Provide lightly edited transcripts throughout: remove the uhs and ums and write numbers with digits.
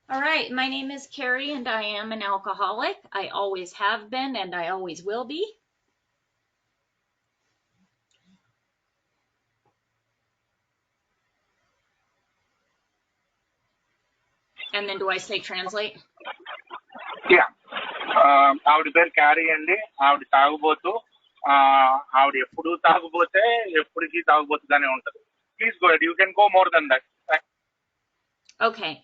All right, my name is Carrie and I am an alcoholic. I always have been and I always will be. And then do I say translate? Yeah ఆవిడ పేరు carry అండి. ఆవిడ తాగుబోతు. ఆవిడ ఎప్పుడు తాగుబోతే ఎప్పటికీ తాగుబోతుగానే ఉంటది. Please go ahead, you can go more than that. Okay.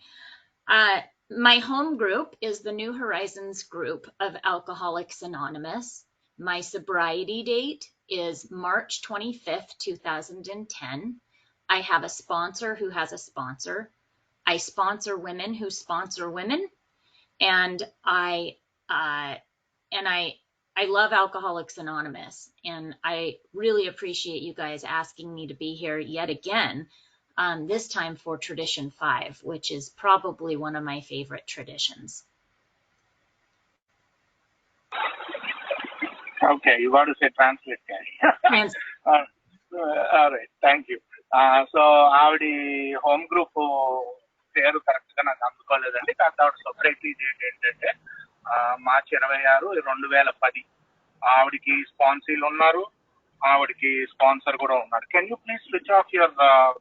My home group is the New Horizons group of Alcoholics Anonymous. My sobriety date is March 25th, 2010. I have a sponsor who has a sponsor. I sponsor women who sponsor women, and uh, I love Alcoholics Anonymous, and I really appreciate you guys asking me to be here yet again. This time for Tradition 5, which is probably one of my favorite traditions. Okay, you got to say translate carry. Trans- right, thank you. So ఆవిడ home group పేరు correct గా నాకు అందుకోలేదండి. కాకపోతే ఆవిడ society date ఏంటంటే మార్చి 26, 2010. ఆవిడకి స్పాన్సీలు ఉన్నారు, ఆవిడకి స్పాన్సర్ కూడా ఉన్నారు. Can you please switch of your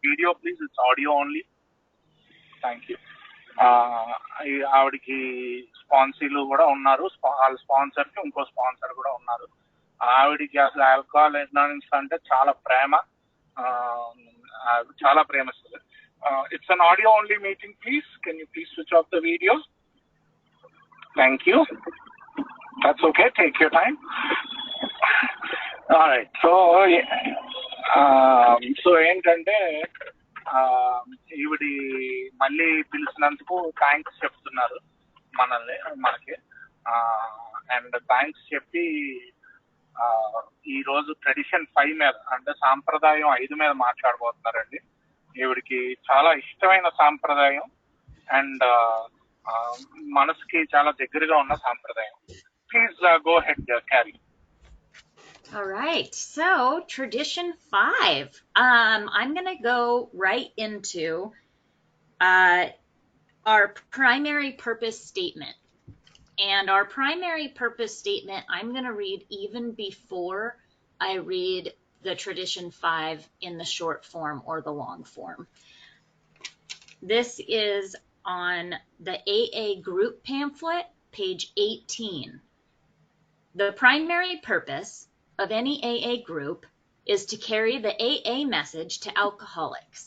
video please, it's audio only. Thank you. ఆవిడకి స్పాన్సీలు కూడా ఉన్నారు, వాళ్ళ స్పాన్సర్ కి ఇంకో స్పాన్సర్ కూడా ఉన్నారు. ఆవిడకి అసలు ఆల్కహాల్ ఎకనామిక్స్ అంటే చాలా ప్రేమ, చాలా ప్రేమిస్తుంది. It's an audio only meeting please. Can you please switch off the video? Thank you. That's okay, take your time. Right. So ఏంటంటే ఈవిడి మళ్ళీ పిలిచినందుకు థ్యాంక్స్ చెప్తున్నారు మనకి. అండ్ థ్యాంక్స్ చెప్పి ఈ రోజు ట్రెడిషన్ 5 మీద, అంటే సాంప్రదాయం 5 మీద మాట్లాడబోతున్నారండి. ఈవిడికి చాలా ఇష్టమైన సాంప్రదాయం అండ్ మనసుకి చాలా దగ్గరగా ఉన్న సాంప్రదాయం. Please go ahead carry. All right, so Tradition 5. I'm going to go right into our primary purpose statement. And our primary purpose statement, I'm going to read even before I read the Tradition 5 in the short form or the long form. This is on the AA group pamphlet, page 18. The primary purpose of any AA group is to carry the AA message to alcoholics.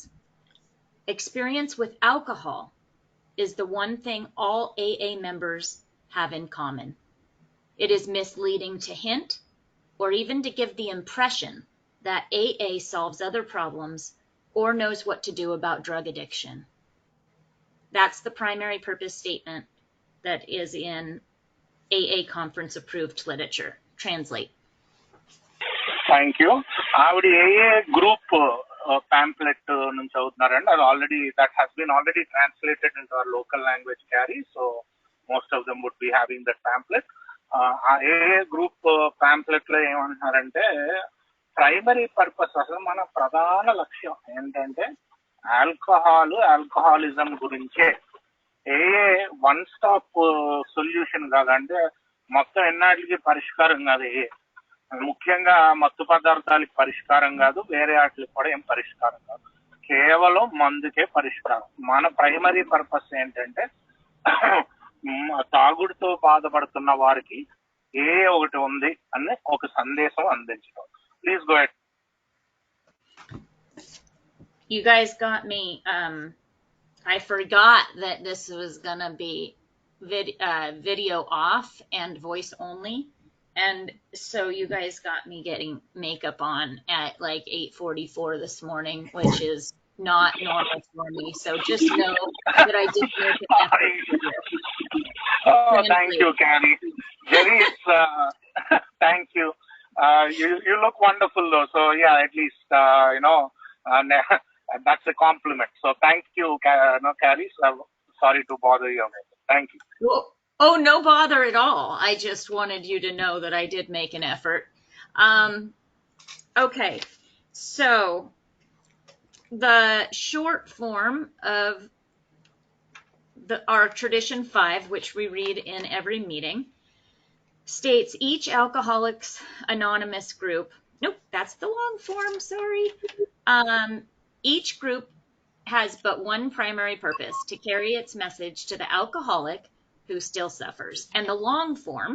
Experience with alcohol is the one thing all AA members have in common. It is misleading to hint or even to give the impression that AA solves other problems or knows what to do about drug addiction. That's the primary purpose statement that is in AA conference approved literature. Translate. Thank you. ఆవిడ A group pamphlet నుంచి చదువుతున్నారండి. అది already that has been already translated into our local language carry. So most of them would be having that pamphlet. ఆ A group pamphlet లో ఏమంటున్నారంటే primary purpose, అసలు మన ప్రధాన లక్ష్యం ఏంటంటే ఆల్కహాలిజం గురించే. ఏ వన్ స్టాప్ సొల్యూషన్ కాదంటే మొత్తం ఎన్నాటికి పరిష్కారం కాదు. ముఖ్యంగా మత్తు పదార్థాలకి పరిష్కారం కాదు, వేరే వాటికి కూడా ఏం పరిష్కారం కాదు, కేవలం మందుకే పరిష్కారం. మన ప్రైమరీ పర్పస్ ఏంటంటే తాగుడుతో బాధపడుతున్న వారికి ఏ ఒకటి ఉంది అని ఒక సందేశం అందించడం. Please go head. You guys got me. I forgot that this was gonna be video off and voice only. And so you guys got me getting makeup on at like 8:44 this morning, which is not normal for me. So just know that I did make an effort. Oh, thank you, Carrie. Jerry, it's, thank you. You look wonderful though. So yeah, at least, that's a compliment. So thank you, Carrie. So, sorry to bother you. Thank you. Oh, no bother at all. I just wanted you to know that I did make an effort. Okay, so the short form of our tradition 5, which we read in every meeting, states each Alcoholics Anonymous group, nope, that's the long form, sorry. Each group has but one primary purpose, to carry its message to the alcoholic who still suffers. And the long form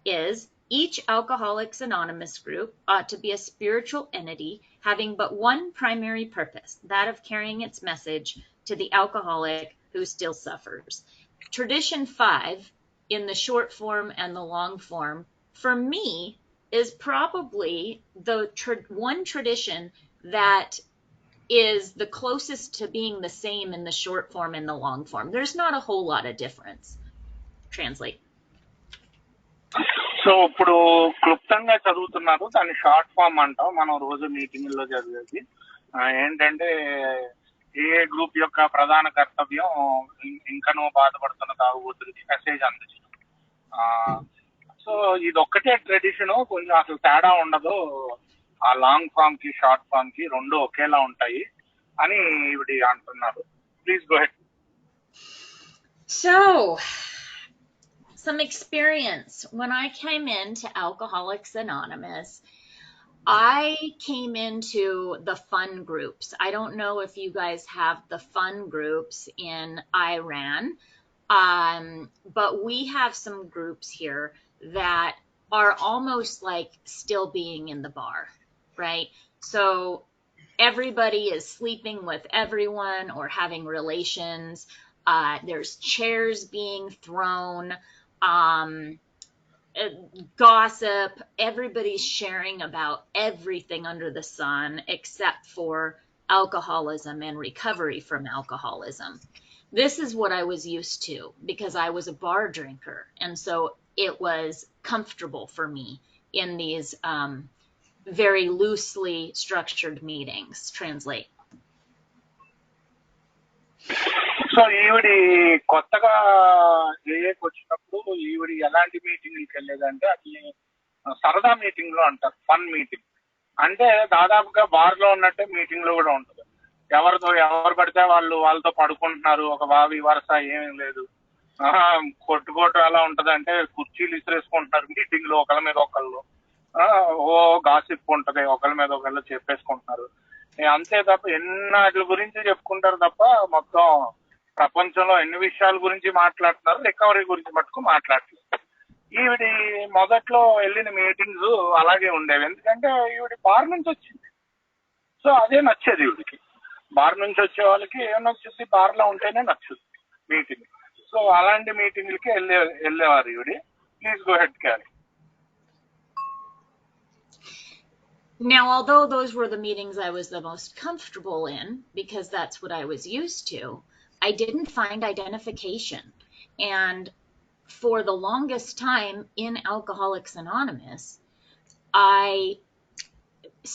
is each Alcoholics Anonymous group ought to be a spiritual entity having but one primary purpose, that of carrying its message to the alcoholic who still suffers. Tradition 5, in the short form and the long form, for me, is probably the one tradition that is the closest to being the same in the short form and the long form. There's not a whole lot of difference. Translate. So ఇప్పుడు క్లుప్తంగా చదువుతున్నారు, దాన్ని short form అంటాం మనం రోజు meeting లో చదివేది. ఏంటంటే ఏ గ్రూప్ యొక్క ప్రధాన కర్తవ్యం ఇంకనూ బాధపడుతున్న తాగుబోతులకి మెసేజ్ అందించడం. సో ఇది ఒక్కటే ట్రెడిషన్, కొంచెం అసలు తేడా ఉండదు. ఆ లాంగ్ ఫామ్ కి షార్ట్ ఫామ్ కి రెండు ఒకేలా ఉంటాయి అని ఇవిడి అంటున్నారు. Please go head. So, some experience. When I came into Alcoholics Anonymous, I came into the fun groups. I don't know if you guys have the fun groups in Iran, but we have some groups here that are almost like still being in the bar, right? So everybody is sleeping with everyone or having relations. There's chairs being thrown, gossip. Everybody's sharing about everything under the sun except for alcoholism and recovery from alcoholism. This is what I was used to because I was a bar drinker. And so it was comfortable for me in these very loosely structured meetings. Translate. So ఈవిడి కొత్తగా ఏఏకి వచ్చినప్పుడు ఈవిడి ఎలాంటి మీటింగ్కి వెళ్ళేదంటే అది సరదా meeting లో అంటారు, ఫన్ మీటింగ్. అంటే దాదాపుగా బార్ లో ఉన్నట్టే మీటింగ్ లో కూడా ఉంటుంది. ఎవరు పడితే వాళ్ళతో పడుకుంటున్నారు, ఒక బావి వరస ఏమీ లేదు. కొట్టుకోవటం ఎలా ఉంటది అంటే కుర్చీలు ఇసిరేసుకుంటున్నారు మీటింగ్ లో ఒకళ్ళ మీద ఒకళ్ళు. ఓ గాసిప్ ఉంటది, ఒకళ్ళ మీద ఒకళ్ళు చెప్పేసుకుంటున్నారు. అంతే తప్ప ఎన్నాటి గురించి చెప్పుకుంటారు తప్ప మొత్తం ప్రపంచంలో ఎన్ని విషయాల గురించి మాట్లాడుతున్నారు, రికవరీ గురించి మటుకు మాట్లాడలేదు. ఈవిడి మొదట్లో వెళ్ళిన మీటింగ్స్ అలాగే ఉండేవి, ఎందుకంటే ఈవిడి బార్ నుంచి వచ్చింది. సో అదే నచ్చేది ఈవిడికి. బార్ నుంచి వచ్చే వాళ్ళకి ఏం నచ్చుద్ది, బార్ లో ఉంటేనే నచ్చుద్ది మీటింగ్. సో అలాంటి మీటింగ్లకి వెళ్ళేవారు ఈవిడి. Please go ahead carry. Now, although those were the meetings I was the most comfortable in, because that's what I was used to, I didn't find identification. And for the longest time in Alcoholics Anonymous, I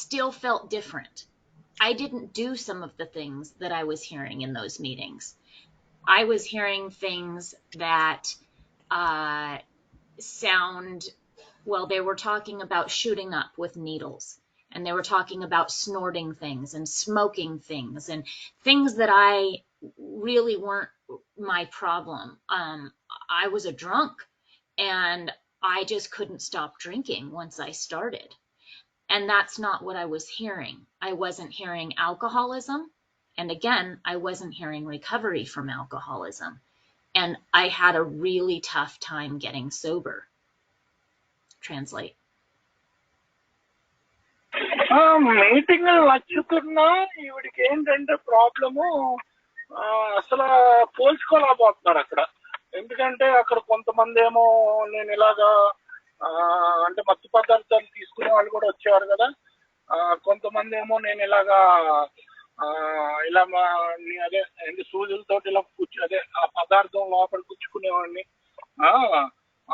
still felt different. I didn't do some of the things that I was hearing in those meetings. I was hearing things that they were talking about shooting up with needles. And they were talking about snorting things and smoking things and things that I really weren't my problem. I was a drunk and I just couldn't stop drinking once I started. And that's not what I was hearing. I wasn't hearing alcoholism. And again, I wasn't hearing recovery from alcoholism. And I had a really tough time getting sober. Translate. Meeting నచ్చుతున్నా ఈవిడికి ఏంటంటే problem అసలు పోల్చుకోలేకపోతున్నారు అక్కడ. ఎందుకంటే అక్కడ కొంతమంది ఏమో నేను ఇలాగా అంటే మత్తు పదార్థాలు తీసుకునే వాళ్ళు కూడా వచ్చేవారు కదా. కొంతమంది ఏమో నేను ఇలాగా ఇలా అదే సూదులతో ఇలా అదే ఆ పదార్థం లోపల పుచ్చుకునేవాడిని.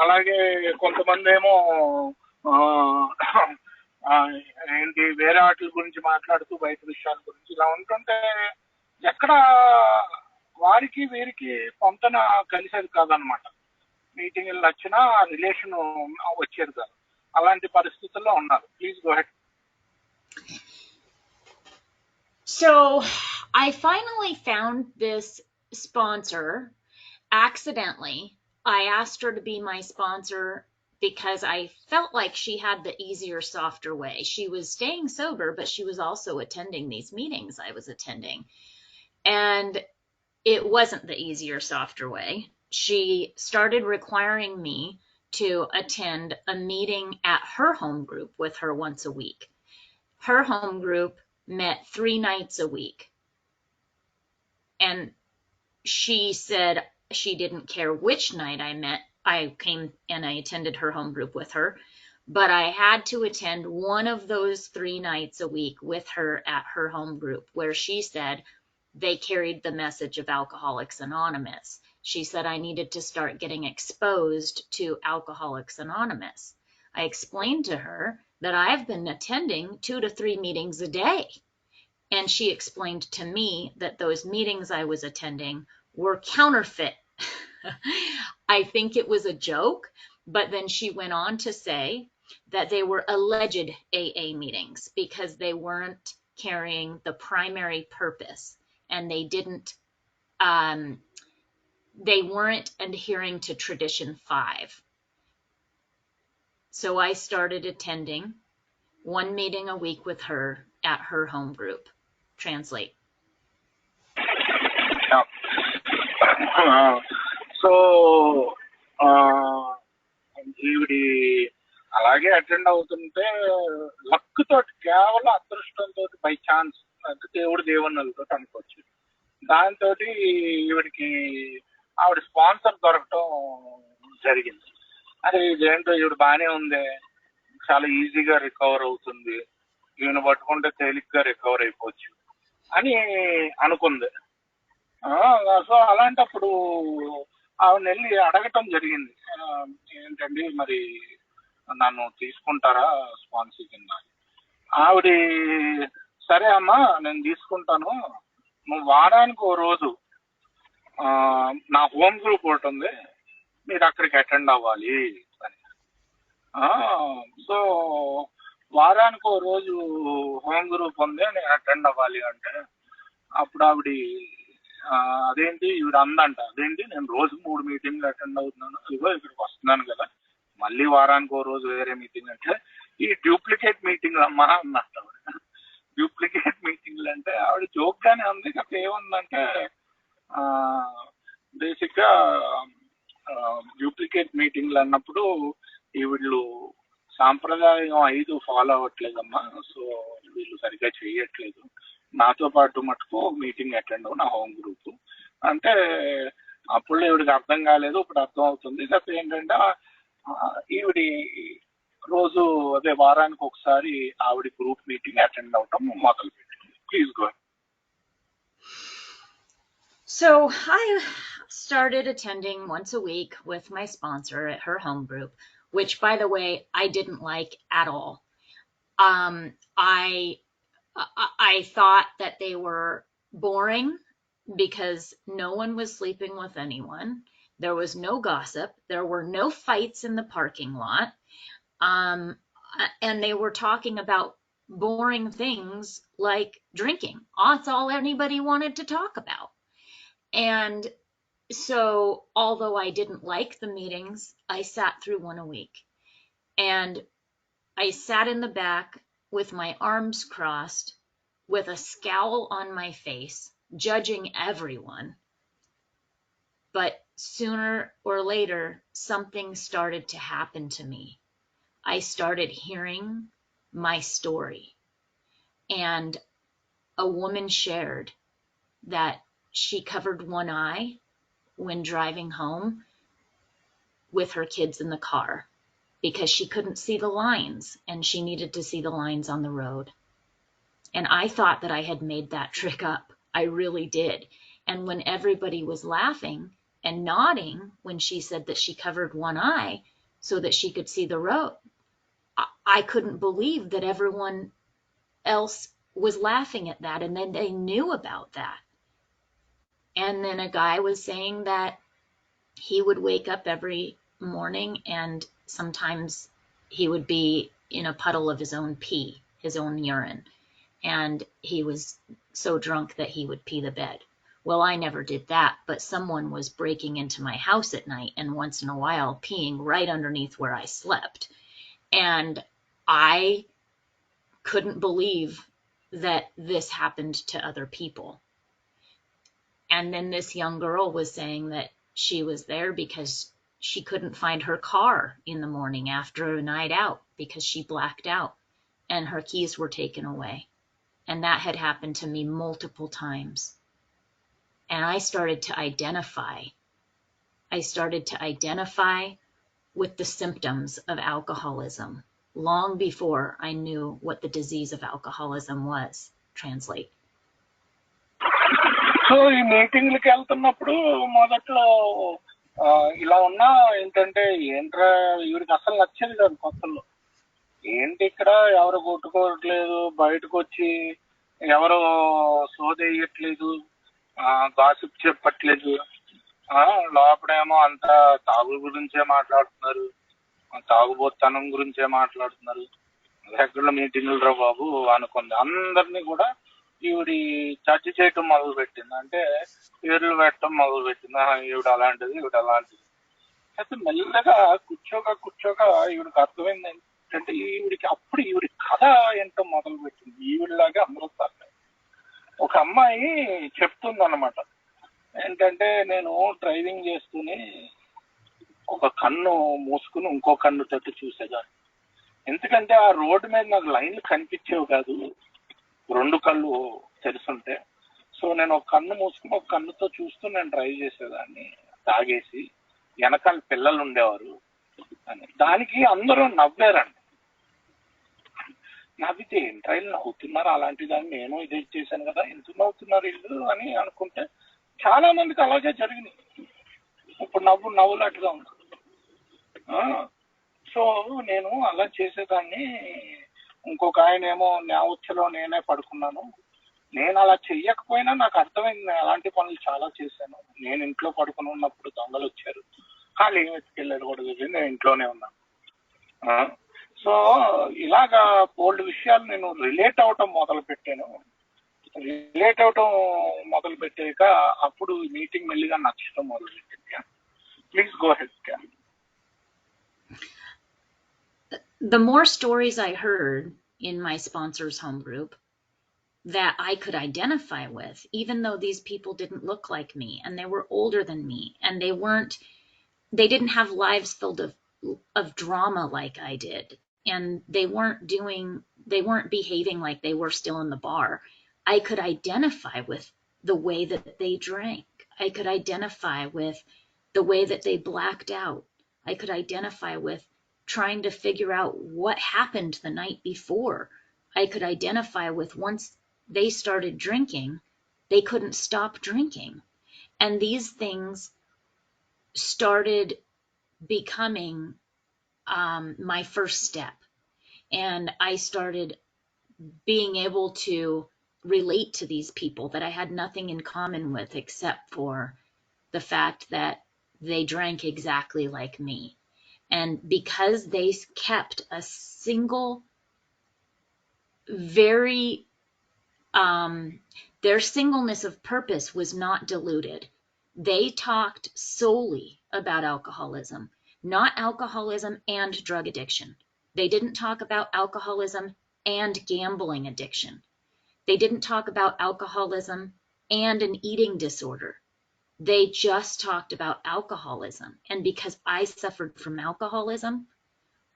అలాగే కొంతమంది ఏమో ఏంటి వేరే వాటి గురించి మాట్లాడుతూ బయట విషయాల గురించి ఇలా ఉంటుంటే ఎక్కడ వారికి వీరికి పొంతన కలిసేది కాదనమాట. మీటింగ్ వచ్చినా రిలేషన్ వచ్చేది కాదు. అలాంటి పరిస్థితుల్లో ఉన్నారు. Please go head. So I finally found this sponsor accidentally, I asked her to be my sponsor because I felt like she had the easier, softer way. She was staying sober, but she was also attending these meetings I was attending. And it wasn't the easier, softer way. She started requiring me to attend a meeting at her home group with her once a week. Her home group met 3 nights a week. And she said she didn't care which night I came and I attended her home group with her, but I had to attend one of those 3 nights a week with her at her home group, where she said they carried the message of Alcoholics Anonymous. She said I needed to start getting exposed to Alcoholics Anonymous. I explained to her that I've been attending 2 to 3 meetings a day. And she explained to me that those meetings I was attending were counterfeit. I think it was a joke, but then she went on to say that they were alleged AA meetings because they weren't carrying the primary purpose, and they weren't adhering to Tradition 5. So I started attending one meeting a week with her at her home group. Translate. So ఈవిడి అలాగే attend అవుతుంటే luck తోటి, కేవలం అదృష్టంతో, by chance, అంటే దేవునలతో అనుకోవచ్చు, దాంతో ఈవిడికి ఆవిడ స్పాన్సర్ దొరకటం జరిగింది. అరే ఇదేంటో ఈవిడ బాగానే ఉంది, చాలా ఈజీగా రికవర్ అవుతుంది, ఈయన పట్టుకుంటే తేలిగ్గా రికవర్ అయిపోవచ్చు అని అనుకుంది. సో అలాంటప్పుడు ఆవిడ వెళ్ళి అడగటం జరిగింది, ఏంటండి మరి నన్ను తీసుకుంటారా స్పాన్సర్ కింద. ఆవిడ సరే అమ్మా నేను తీసుకుంటాను, నువ్వు వారానికి ఓ రోజు నా హోమ్ గ్రూప్ ఒకటి ఉంది, మీరు అక్కడికి అటెండ్ అవ్వాలి అని. సో వారానికి ఓ రోజు హోమ్ గ్రూప్ ఉంది, నేను అటెండ్ అవ్వాలి అంటే అప్పుడు ఆవిడ అదేంటి ఈవిడ అందంట, అదేంటి నేను రోజు 3 మీటింగ్లు అటెండ్ అవుతున్నాను, ఇదిగో ఇక్కడికి వస్తున్నాను కదా, మళ్ళీ వారానికి ఓ రోజు వేరే మీటింగ్ అంటే ఈ డూప్లికేట్ మీటింగ్లు అమ్మా అన్నట్టు. ఆవిడ డూప్లికేట్ మీటింగ్లు అంటే ఆవిడ జోక్ గానే ఉంది. కాకపోతే ఏముందంటే బేసిక్ గా డూప్లికేట్ మీటింగ్లు అన్నప్పుడు వీళ్ళు సాంప్రదాయం 5 ఫాలో అవ్వట్లేదమ్మా, సో వీళ్ళు సరిగ్గా చెయ్యట్లేదు, నాతో పాటు మటుకు మీటింగ్ అటెండ్ అవ్వు నా హోమ్ గ్రూప్ అంటే. అప్పుడు ఈవిడికి అర్థం కాలేదు, ఇప్పుడు అర్థం అవుతుంది. కాకపోతే ఏంటంటే ఈవిడి రోజు అదే వారానికి ఒకసారి ఆవిడ గ్రూప్ మీటింగ్ అటెండ్ అవటం మొదలు పెట్టింది. Please go. So I started attending once a week with my sponsor at her home group, which, by the way, I didn't like at all. I thought that they were boring because no one was sleeping with anyone. There was no gossip. There were no fights in the parking lot. And they were talking about boring things like drinking. That's all anybody wanted to talk about. And so, although I didn't like the meetings, I sat through one a week. And I sat in the back with my arms crossed, with a scowl on my face, judging everyone. But sooner or later, something started to happen to me. I started hearing my story. And a woman shared that she covered one eye when driving home with her kids in the car because she couldn't see the lines and she needed to see the lines on the road. And I thought that I had made that trick up. I really did. And when everybody was laughing and nodding when she said that she covered one eye so that she could see the road, I couldn't believe that everyone else was laughing at that and then they knew about that. And then a guy was saying that he would wake up every morning and sometimes he would be in a puddle of his own pee, his own urine. And he was so drunk that he would pee the bed. Well, I never did that, but someone was breaking into my house at night and once in a while peeing right underneath where I slept. And I couldn't believe that this happened to other people. And then this young girl was saying that she was there because she couldn't find her car in the morning after a night out because she blacked out and her keys were taken away. And that had happened to me multiple times. And I started to identify. With the symptoms of alcoholism long before I knew what the disease of alcoholism was. Translate. So ఈ మీటింగ్లకి వెళ్తున్నప్పుడు మొదట్లో ఇలా ఉన్నా ఏంటంటే ఏంట్రా ఈవిడికి అసలు నచ్చేది కాదు కొత్తలో. ఏంటి ఇక్కడ ఎవరు కొట్టుకోవట్లేదు, బయటకు వచ్చి ఎవరు సోదేయట్లేదు, గాసిప్ చెప్పట్లేదు, లోపడేమో అంతా తాగు గురించే మాట్లాడుతున్నారు, తాగుబోతనం గురించే మాట్లాడుతున్నారు. ఎక్కడ మీటింగులు రా బాబు అనుకుంది. అందరినీ కూడా ఈవిడి జడ్జి చేయటం మొదలు పెట్టింది. అంటే పేర్లు పెట్టడం మొదలు పెట్టింది. ఈవిడ అలాంటిది, ఈవిడ అలాంటిది. అయితే మెల్లగా కూర్చోక ఈవిడికి అర్థమైంది ఏంటంటే ఈవిడికి అప్పుడు ఈవిడి కథ ఏంటో మొదలు పెట్టింది. ఈవిడలాగే అందరూ సార్ ఒక అమ్మాయి చెప్తుంది అన్నమాట. ఏంటంటే నేను డ్రైవింగ్ చేస్తూనే ఒక కన్ను మూసుకుని ఇంకో కన్ను తట్టు చూసేదాన్ని. ఎందుకంటే ఆ రోడ్డు మీద నాకు లైన్లు కనిపించేవి కాదు, రెండు కళ్ళు తెరుస్తుంటే. సో నేను ఒక కన్ను మూసుకుని ఒక కన్నుతో చూస్తూ నేను డ్రైవ్ చేసేదాన్ని తాగేసి. వెనకాల పిల్లలు ఉండేవారు అని. దానికి అందరూ నవ్వారండి. నవ్వితే ఏంట్రా వీళ్ళు నవ్వుతున్నారు, అలాంటి దాన్ని నేను ఇదే చేశాను కదా, ఎందుకు నవ్వుతున్నారు వీళ్ళు అని అనుకుంటే చాలా మందికి అలాగే జరిగినాయి. ఇప్పుడు నవ్వులాంటిగా ఉంది. సో నేను అలా చేసేదాన్ని. ఇంకొక ఆయన ఏమో నా ఉచ్చలో నేనే పడుకున్నాను. నేను అలా చెయ్యకపోయినా నాకు అర్థమైంది నేను అలాంటి పనులు చాలా చేశాను. నేను ఇంట్లో పడుకుని ఉన్నప్పుడు దొంగలు వచ్చారు, వాళ్ళు ఏం వెతికెళ్ళారు కూడా తెలియదు, నేను ఇంట్లోనే ఉన్నాను. సో ఇలాగా బోల్డ్ విషయాలు నేను రిలేట్ అవటం మొదలు పెట్టాను. రిలేట్ అవటం మొదలు పెట్టాక అప్పుడు మీటింగ్ మెల్లిగా నచ్చడం మొదలు పెట్టింది. Please go head. The more stories I heard in my sponsor's home group that I could identify with, even though these people didn't look like me and they were older than me and they didn't have lives filled of drama like I did, and they weren't behaving like they were still in the bar. I could identify with the way that they drank. I could identify with the way that they blacked out. I could identify with trying to figure out what happened the night before. I could identify with once they started drinking, they couldn't stop drinking. And these things started becoming my first step. And I started being able to relate to these people that I had nothing in common with except for the fact that they drank exactly like me. And because they kept a single, very, their singleness of purpose was not diluted. They talked solely about alcoholism, not alcoholism and drug addiction. They didn't talk about alcoholism and gambling addiction. They didn't talk about alcoholism and an eating disorder. They just talked about alcoholism. And because I suffered from alcoholism,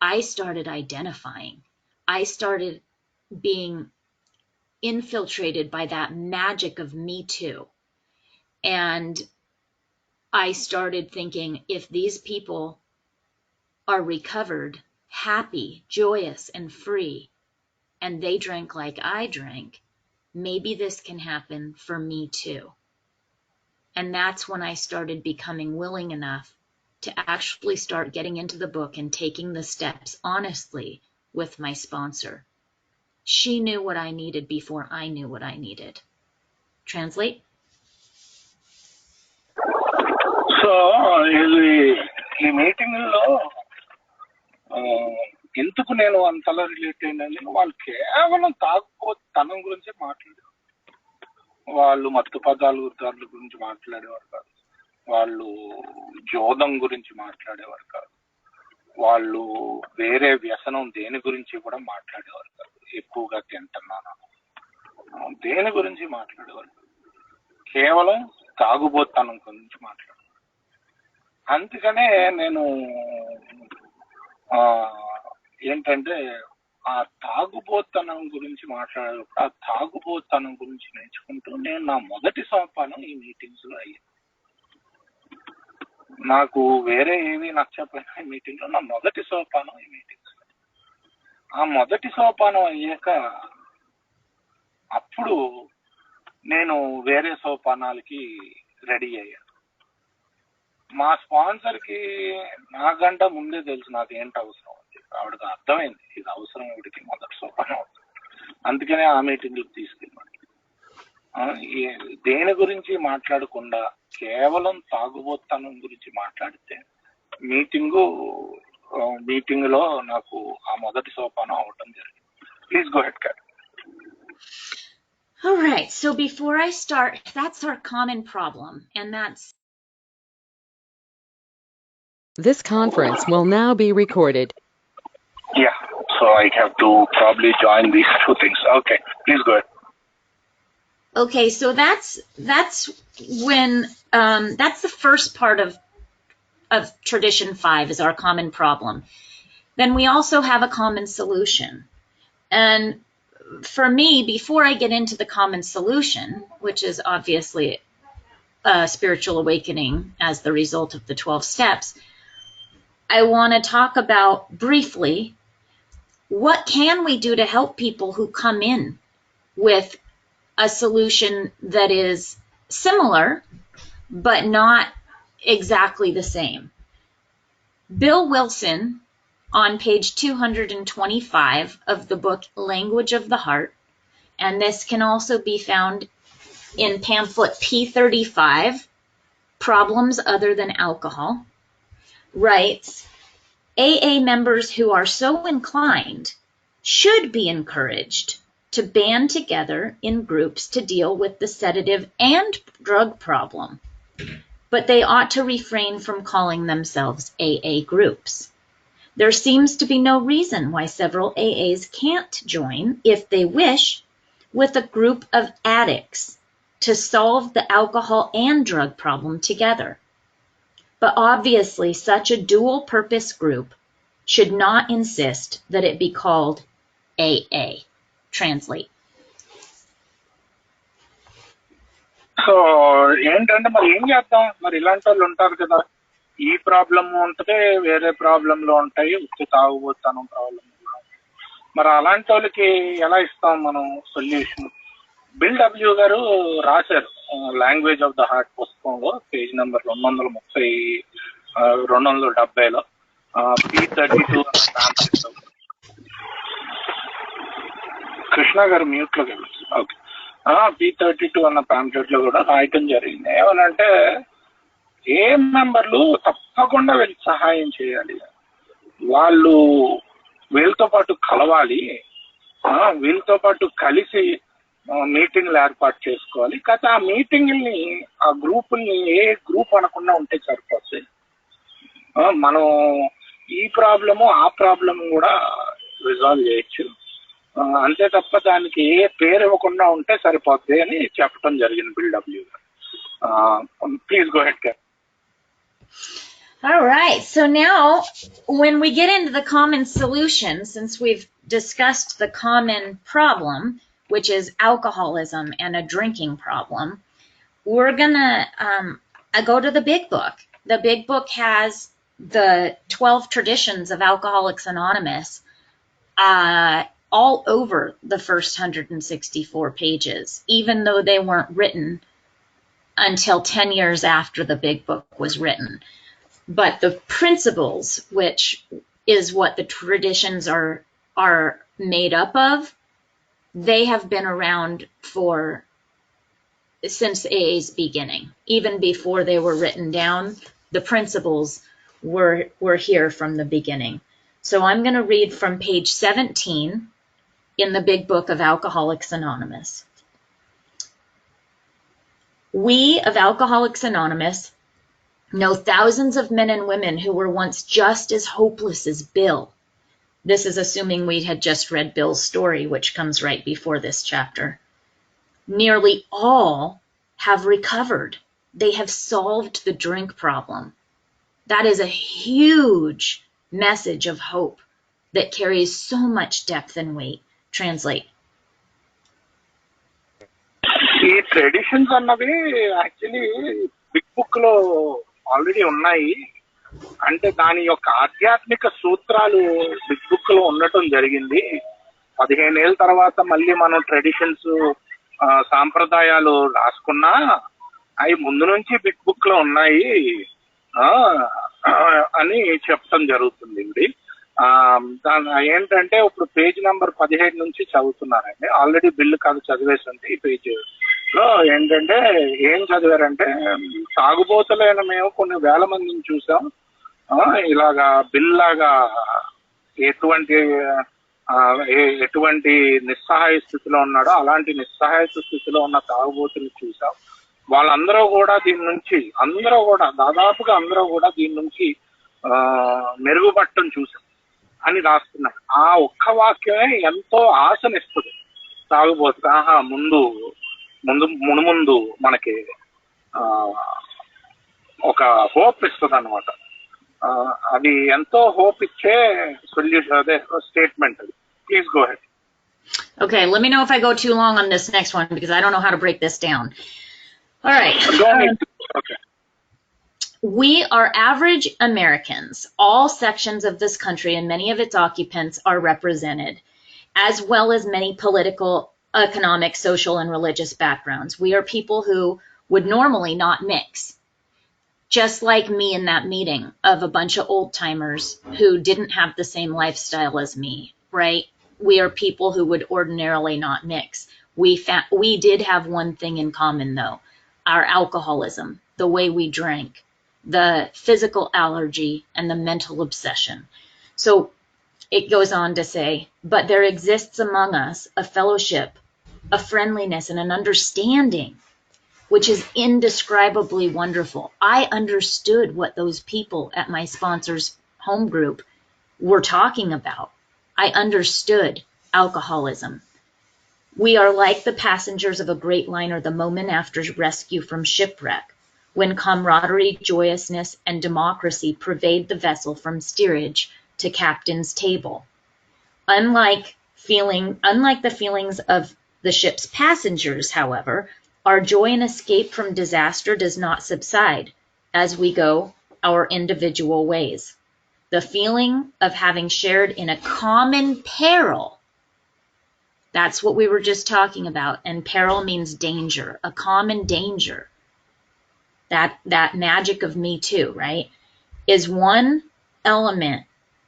I started identifying. I started being infiltrated by that magic of Me Too. And I started thinking, if these people are recovered, happy, joyous, and free, and they drank like I drank, maybe this can happen for me too. And that's when I started becoming willing enough to actually start getting into the book and taking the steps honestly with my sponsor. She knew what I needed before I knew what I needed. Translate? So ఈ meeting లో ఎందుకు నేను అంతలా relate అయిందని వాళ్ళు కేవలం తాగుబోతనం గురించే మాట్లాడారు. వాళ్ళు మత్తు పదార్థాల గురించి మాట్లాడేవారు కాదు, వాళ్ళు జోదం గురించి మాట్లాడేవారు కాదు, వాళ్ళు వేరే వ్యసనం దేని గురించి కూడా మాట్లాడేవారు కాదు. ఎక్కువగా తింటున్నాను దేని గురించి మాట్లాడేవారు కాదు, కేవలం తాగుబోతనం గురించి మాట్లాడేవారు. అందుకనే నేను ఏంటంటే ఆ తాగుబోతనం గురించి మాట్లాడేటప్పుడు ఆ తాగుబోతనం గురించి నేర్చుకుంటూ నేను నా మొదటి సోపానం ఈ మీటింగ్స్ లో అయ్యాను. నాకు వేరే ఏమీ నచ్చకపోయినా ఈ మీటింగ్ లో నా మొదటి సోపానం ఈ మీటింగ్స్. ఆ మొదటి సోపానం అయ్యాక అప్పుడు నేను వేరే సోపానాలకి రెడీ అయ్యాను. మా స్పాన్సర్ కి నాకంట ముందే తెలుసు నాకు ఏంటి అవసరం అని. ఆవిడకి అర్థమైంది ఇది అవసరం, వీడికి మొదటి సోపానం. అందుకనే ఆ మీటింగ్కి తీసుకెళ్ళాను. దేని గురించి మాట్లాడకుండా కేవలం తాగుబోతనం గురించి మాట్లాడితే మీటింగ్ లో నాకు ఆ మొదటి సోపానం అవటం జరిగింది. Please go head Carrie. All right, so before I start, that's our common problem, and that's This conference will now be recorded. Yeah, so I have to probably join these two things. Okay, please go ahead. okay. So that's when that's the first part of tradition 5 is our common problem. Then we also have a common solution, and for me, before I get into the common solution, which is obviously a spiritual awakening as the result of the 12 steps, I want to talk about briefly what can we do to help people who come in with a solution that is similar but not exactly the same. Bill Wilson, on page 225 of the book Language of the Heart, and this can also be found in pamphlet P35, Problems Other Than Alcohol, writes, AA members who are so inclined should be encouraged to band together in groups to deal with the sedative and drug problem, but they ought to refrain from calling themselves AA groups. There seems to be no reason why several AAs can't join, if they wish, with a group of addicts to solve the alcohol and drug problem together. But obviously, such a dual-purpose group should not insist that it be called AA. Translate. So ఏంటంటే మరి ఏం చేద్దాం, మరి ఇలాంటి వాళ్ళు ఉంటారు కదా, ఈ ప్రాబ్లం ఉంటే వేరే ప్రాబ్లంలో ఉంటాయి, ఉత్తి తాగుబోతాను ప్రాబ్లం. మరి అలాంటి వాళ్ళకి ఎలా ఇస్తాం మనం సొల్యూషన్? బిల్ డబ్ల్యూ గారు రాశారు లాంగ్వేజ్ ఆఫ్ ద హార్ట్ పుస్తకంలో పేజ్ నెంబర్ 270లో P32 కృష్ణ గారు మ్యూట్ లో కలిసి ఓకే P32 అన్న పాంప్లెట్ లో కూడా రాయటం జరిగింది. ఏమనంటే ఏ మెంబర్లు తప్పకుండా వీళ్ళకి సహాయం చేయాలి, వాళ్ళు వీళ్ళతో పాటు కలవాలి, వీళ్ళతో పాటు కలిసి మీటింగ్లు ఏర్పాటు చేసుకోవాలి. కాకపోతే ఆ మీటింగ్ని ఆ గ్రూపుల్ని ఏ గ్రూప్ అనకుండా ఉంటే సరిపోతుంది. మనం ఈ ప్రాబ్లము ఆ ప్రాబ్లమ్ కూడా రిజాల్వ్ చేయొచ్చు, అంతే తప్ప దానికి ఏ పేరు ఇవ్వకుండా ఉంటే సరిపోద్ది అని చెప్పడం జరిగింది బిల్ డబ్ల్యూ గారు. Please go head Carrie. All right, so now when we get into the common solution, since we've discussed the common problem, which is alcoholism and a drinking problem, we're gonna go to the big book. The big book has the 12 traditions of Alcoholics Anonymous all over the first 164 pages, even though they weren't written until 10 years after the big book was written. But the principles, which is what the traditions are made up of, they have been around since AA's beginning. Even before they were written down, the principles were here from the beginning. So I'm going to read from page 17 in the big book of Alcoholics Anonymous. We of Alcoholics Anonymous know thousands of men and women who were once just as hopeless as Bill. This is assuming we had just read Bill's story, which comes right before this chapter. Nearly all have recovered. They have solved the drink problem. That is a huge message of hope that carries so much depth and weight. Translate. ఈ traditions అన్నవి actually big book లో already ఉన్నాయి. అంటే దాని యొక్క ఆధ్యాత్మిక సూత్రాలు big book లో ఉండటం జరిగింది. 15 ఏళ్ళ తర్వాత మళ్ళీ మనం ట్రెడిషన్స్ సాంప్రదాయాలు రాసుకున్నా అవి ముందు నుంచి బిగ్ బుక్ లో ఉన్నాయి అని చెప్పడం జరుగుతుంది. ఇవి ఏంటంటే ఇప్పుడు పేజ్ నెంబర్ 17 నుంచి చదువుతున్నారండి. ఆల్రెడీ బిల్లు కాదు చదివేసింది. ఈ పేజ్ లో ఏంటంటే ఏం చదివారంటే, తాగుబోతులైన మేము కొన్ని వేల మందిని చూసాం. ఇలాగా బిల్లాగా ఎటువంటి నిస్సహాయ స్థితిలో ఉన్నాడో అలాంటి నిస్సహాయ స్థితిలో ఉన్న తాగుబోతుని చూసాం. వాళ్ళందరూ కూడా దాదాపుగా అందరూ కూడా దీని నుంచి మెరుగుపడటం చూసాం అని రాస్తున్నాడు. ఆ ఒక్క వాక్యమే ఎంతో ఆశనిస్తుంది తాగుబోతు. ముందు మనకి ఒక హోప్ ఇస్తుంది అనమాట. అది ఎంతో హోప్ ఇచ్చే సొల్యూషన్, అదే స్టేట్మెంట్. అది please go head. Okay, let me know if I go too long on this next one because I don't know how to break this down. All right. Go ahead. Okay. We are average Americans. All sections of this country and many of its occupants are represented, as well as many political, economic, social, and religious backgrounds. We are people who would normally not mix. Just like me in that meeting of a bunch of old timers who didn't have the same lifestyle as me, right? We are people who would ordinarily not mix. We did have one thing in common though, our alcoholism, the way we drank, the physical allergy, and the mental obsession. So it goes on to say, but there exists among us a fellowship, a friendliness, and an understanding which is indescribably wonderful. I understood what those people at my sponsor's home group were talking about. I understood alcoholism. We are like the passengers of a great liner the moment after rescue from shipwreck, when camaraderie, joyousness, and democracy pervade the vessel from steerage to captain's table. Unlike the feelings of the ship's passengers, however, our joy and escape from disaster does not subside as we go our individual ways. The feeling of having shared in a common peril, that's what we were just talking about, and peril means danger, a common danger. That magic of me too, right, is one element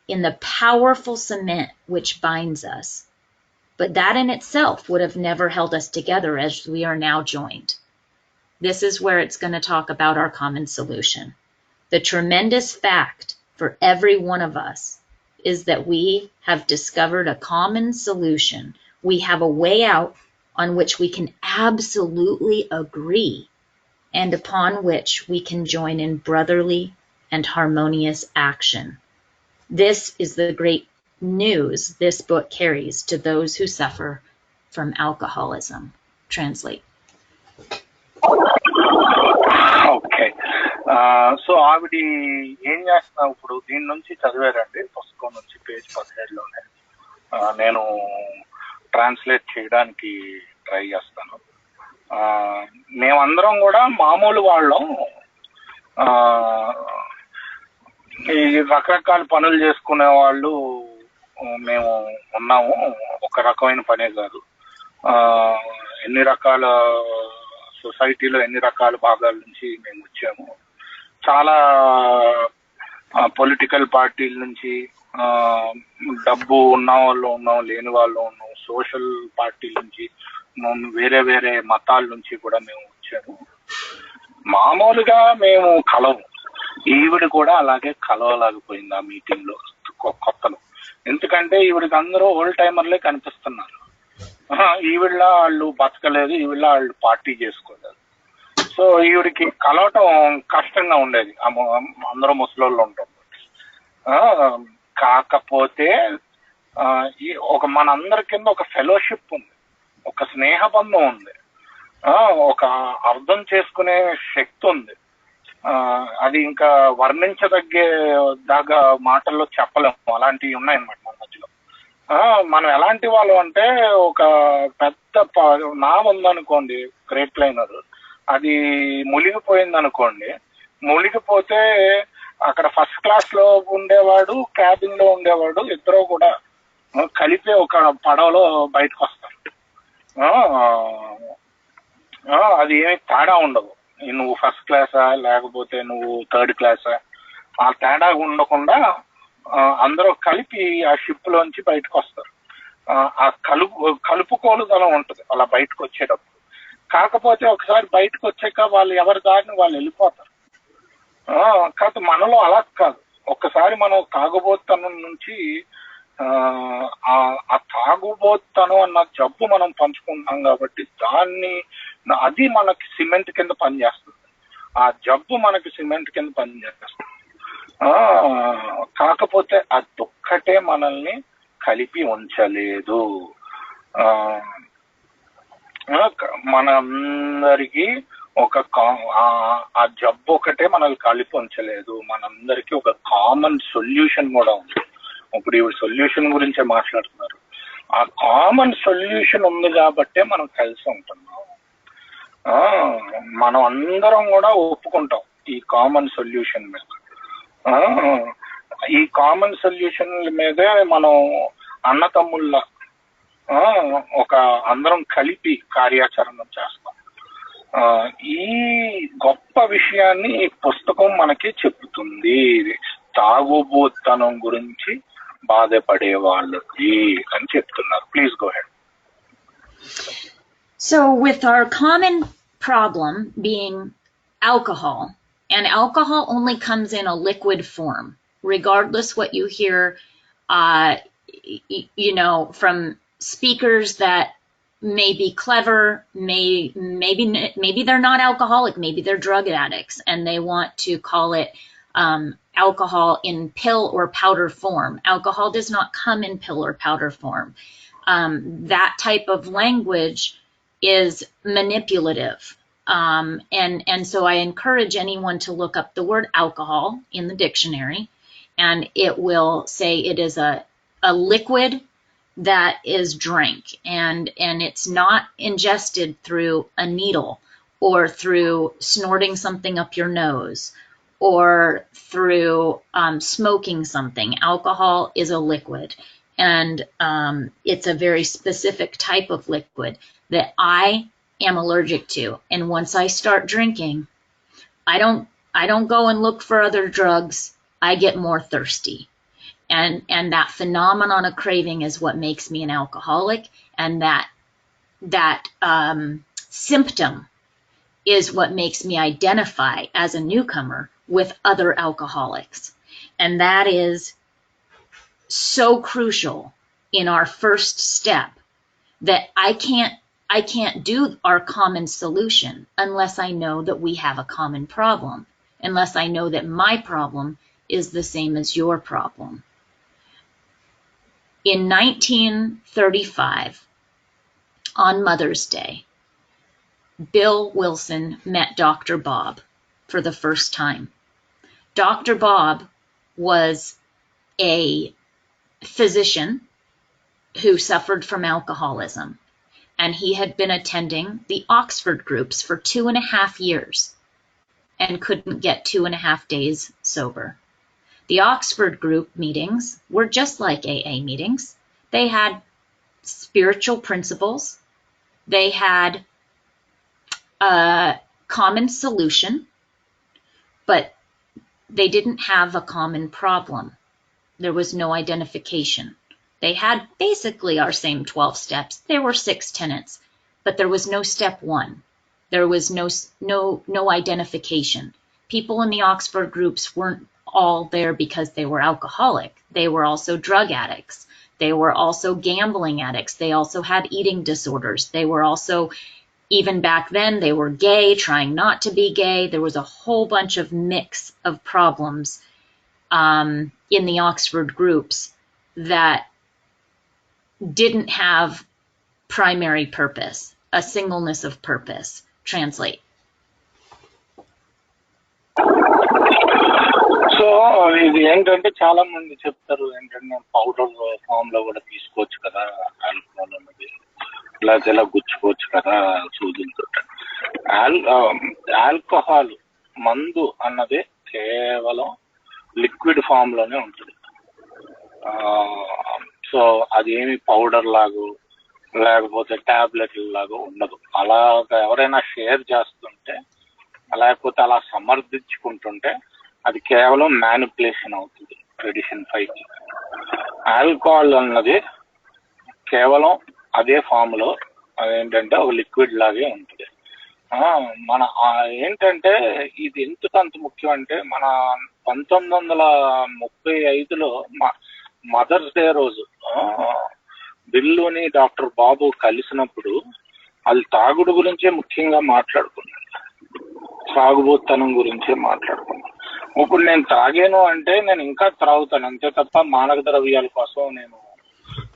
in the powerful cement which binds us. But that in itself would have never held us together as we are now joined. This is where it's going to talk about our common solution. The tremendous fact for every one of us is that we have discovered a common solution. We have a way out on which we can absolutely agree and upon which we can join in brotherly and harmonious action. This is the great news this book carries to those who suffer from alcoholism. Translate. Okay. So ఆవిడ ఏం చేస్తున్నావు ఇప్పుడు? దీని నుంచి చదివారండి పుస్తకం నుంచి page 17లోనే. నేను translate చేయడానికి ట్రై చేస్తాను. మేమందరం కూడా మామూలు వాళ్ళం. ఈ రకరకాల పనులు చేసుకునే వాళ్ళు మేము ఉన్నాము. ఒక రకమైన పనే కాదు, ఎన్ని రకాల సొసైటీలో ఎన్ని రకాల భాగాల నుంచి మేము వచ్చాము. చాలా పొలిటికల్ పార్టీల నుంచి, డబ్బు ఉన్న వాళ్ళు ఉన్నాం, లేని వాళ్ళు ఉన్నాం, సోషల్ పార్టీల నుంచి, వేరే వేరే మతాల నుంచి కూడా మేము వచ్చాము. మామూలుగా మేము కలవు. ఈవిడ కూడా అలాగే కలవలేకపోయింది ఆ మీటింగ్ లో కొత్తలో. ఎందుకంటే ఈవిడికి అందరూ ఓల్డ్ టైమర్లే కనిపిస్తున్నారు. ఈవిళ్ళ వాళ్ళు బతకలేదు, ఈవిళ్ళ వాళ్ళు పార్టీ చేసుకోలేదు. సో ఈవిడికి కలవటం కష్టంగా ఉండేది, అందరూ ముసలోళ్ళు ఉంటాం. కాకపోతే ఈ మనందరి కింద ఒక ఫెలోషిప్ ఉంది, ఒక స్నేహబంధం ఉంది, ఒక అర్థం చేసుకునే శక్తి ఉంది. అది ఇంకా వర్ణించదగ్గే దాకా మాటల్లో చెప్పలేము, అలాంటివి ఉన్నాయన్నమాట మన మధ్యలో. మనం ఎలాంటి వాళ్ళు అంటే, ఒక పెద్ద నావ ఉందనుకోండి, గ్రేట్ లైనర్, అది మునిగిపోయింది అనుకోండి, మునిగిపోతే అక్కడ ఫస్ట్ క్లాస్ లో ఉండేవాడు, క్యాబిన్ లో ఉండేవాడు, ఇద్దరు కూడా కలిపి ఒక పడవలో బయటకు వస్తారు. అది ఏమి తేడా ఉండదు, నువ్వు ఫస్ట్ క్లాసా లేకపోతే నువ్వు థర్డ్ క్లాసా, ఆ తేడా ఉండకుండా అందరూ కలిపి ఆ షిప్ లోంచి బయటకు వస్తారు. ఆ కలుపుకోలుదనం ఉంటుంది అలా బయటకు వచ్చేటప్పుడు. కాకపోతే ఒకసారి బయటకు వచ్చాక వాళ్ళు ఎవరి దారిని వాళ్ళు వెళ్ళిపోతారు. కాకపోతే మనలో అలా కాదు, ఒక్కసారి మనం తాగుబోతనం నుంచి ఆ తాగుబోతనం అన్న జబ్బు మనం పంచుకుంటాం కాబట్టి అది మనకి సిమెంట్ కింద పనిచేస్తుంది, ఆ జబ్బు మనకి సిమెంట్ కింద పనిచేస్తుంది. కాకపోతే అదొక్కటే మనల్ని కలిపి ఉంచలేదు. మనందరికీ ఆ జబ్బు ఒకటే మనల్ని కలిపి ఉంచలేదు, మనందరికీ ఒక కామన్ సొల్యూషన్ కూడా ఉంది. ఇప్పుడు ఈ సొల్యూషన్ గురించే మాట్లాడుతున్నారు. ఆ కామన్ సొల్యూషన్ ఉంది కాబట్టే మనం కలిసి ఉంటున్నాం. మనం అందరం కూడా ఒప్పుకుంటాం ఈ కామన్ సొల్యూషన్ మీద. ఈ కామన్ సొల్యూషన్ మీదే మనం అన్నతమ్ముళ్ళ ఒక అందరం కలిపి కార్యాచరణ చేస్తాం. ఈ గొప్ప విషయాన్ని ఈ పుస్తకం మనకి చెప్తుంది, తాగుబోతనం గురించి బాధపడే వాళ్ళకి అని చెప్తున్నారు. Please go head. So with our common problem being alcohol, and alcohol only comes in a liquid form, regardless what you hear, from speakers that may be clever, maybe they're not alcoholic, maybe they're drug addicts, and they want to call it alcohol in pill or powder form. Alcohol does not come in pill or powder form. That type of language is manipulative. And so I encourage anyone to look up the word alcohol in the dictionary, and it will say it is a liquid that is drank, and it's not ingested through a needle or through snorting something up your nose or through smoking something. Alcohol is a liquid, and it's a very specific type of liquid that I am allergic to. And once I start drinking, I don't go and look for other drugs. I get more thirsty. And that phenomenon of craving is what makes me an alcoholic, and that symptom is what makes me identify as a newcomer with other alcoholics. And that is so crucial in our first step, that I can't do our common solution unless I know that we have a common problem, unless I know that my problem is the same as your problem. In 1935, on Mother's Day, Bill Wilson met Dr. Bob for the first time. Dr. Bob was a physician who suffered from alcoholism, and he had been attending the Oxford groups for 2.5 years and couldn't get 2.5 days sober. The Oxford group meetings were just like AA meetings. They had spiritual principles. They had a common solution, but they didn't have a common problem. There was no identification. They had basically our same 12 steps. There were 6 tenets, but there was no step 1. There was no identification. People in the Oxford groups weren't all there because they were alcoholic. They were also drug addicts. They were also gambling addicts. They also had eating disorders. They were also Even back then, they were gay, trying not to be gay. There was a whole bunch of mix of problems in the Oxford groups that didn't have primary purpose, a singleness of purpose. Translate. So ఇది ఏంటంటే చాలా మంది చెప్తారు ఏంటంటే powder form లో కూడా తీసుకోవచ్చు కదా ఆల్కహాల్ అన్నది, లేకపోతే ఇలా గుచ్చుకోవచ్చు కదా సూదులతో. ఆల్కహాల్ మందు అన్నది కేవలం లిక్విడ్ ఫామ్ లోనే ఉంటుంది. సో అదేమి పౌడర్ లాగా లేకపోతే టాబ్లెట్ల లాగా ఉండదు. అలాగా ఎవరైనా షేర్ చేస్తుంటే లేకపోతే అలా సమర్థించుకుంటుంటే అది కేవలం మ్యానిపులేషన్ అవుతుంది ట్రెడిషన్ 5కి. ఆల్కహాల్ అన్నది కేవలం అదే ఫామ్ లో అదేంటంటే ఒక లిక్విడ్ లాగే ఉంటుంది. మన ఏంటంటే ఇది ఎందుకు అంత ముఖ్యం అంటే మన 1935లో మదర్స్ డే రోజు బిల్లుని డాక్టర్ బాబు కలిసినప్పుడు వాళ్ళు తాగుడు గురించే ముఖ్యంగా మాట్లాడుకున్నారు, సాగుబోతనం గురించే మాట్లాడుకున్నాను. ఇప్పుడు నేను తాగాను అంటే నేను ఇంకా త్రాగుతాను అంతే తప్ప మానక ద్రవ్యాల కోసం నేను